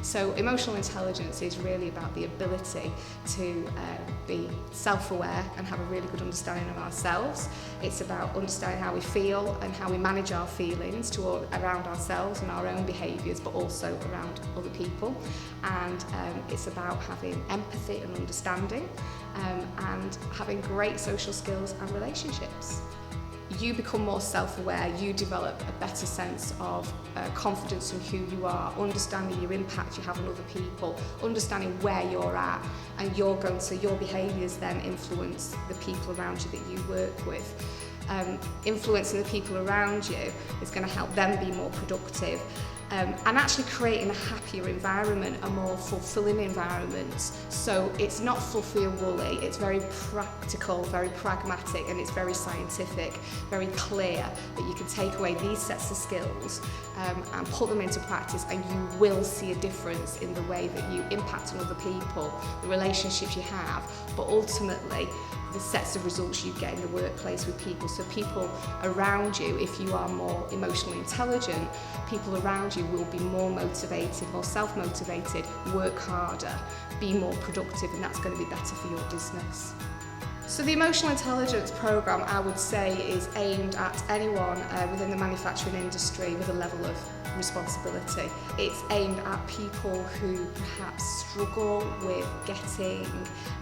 So emotional intelligence is really about the ability to be self-aware and have a really good understanding of ourselves. It's about understanding how we feel and how we manage our feelings around ourselves and our own behaviours, but also around other people. And it's about having empathy and understanding and having great social skills and relationships. You become more self-aware, you develop a better sense of confidence in who you are, understanding your impact you have on other people, understanding where you're at, and your behaviours then influence the people around you that you work with. Influencing the people around you is going to help them be more productive. And actually creating a happier environment, a more fulfilling environment. So it's not fluffy and woolly, it's very practical, very pragmatic, and it's very scientific, very clear that you can take away these sets of skills and put them into practice, and you will see a difference in the way that you impact on other people, the relationships you have, but ultimately the sets of results you get in the workplace with people. So people around you, if you are more emotionally intelligent, people around you will be more motivated, more self-motivated, work harder, be more productive, and that's going to be better for your business. So the Emotional Intelligence Programme, I would say, is aimed at anyone within the manufacturing industry with a level of responsibility. It's aimed at people who perhaps struggle with getting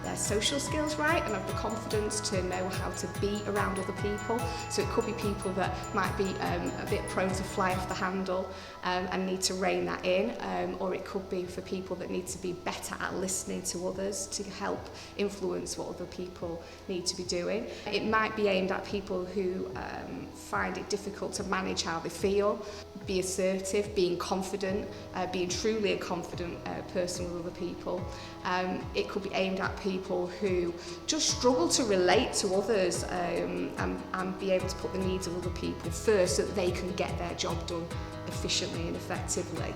their social skills right and have the confidence to know how to be around other people. So it could be people that might be a bit prone to fly off the handle and need to rein that in, or it could be for people that need to be better at listening to others to help influence what other people need to be doing. It might be aimed at people who find it difficult to manage how they feel, be assertive, being confident, being truly a confident person with other people. It could be aimed at people who just struggle to relate to others and be able to put the needs of other people first so that they can get their job done efficiently and effectively.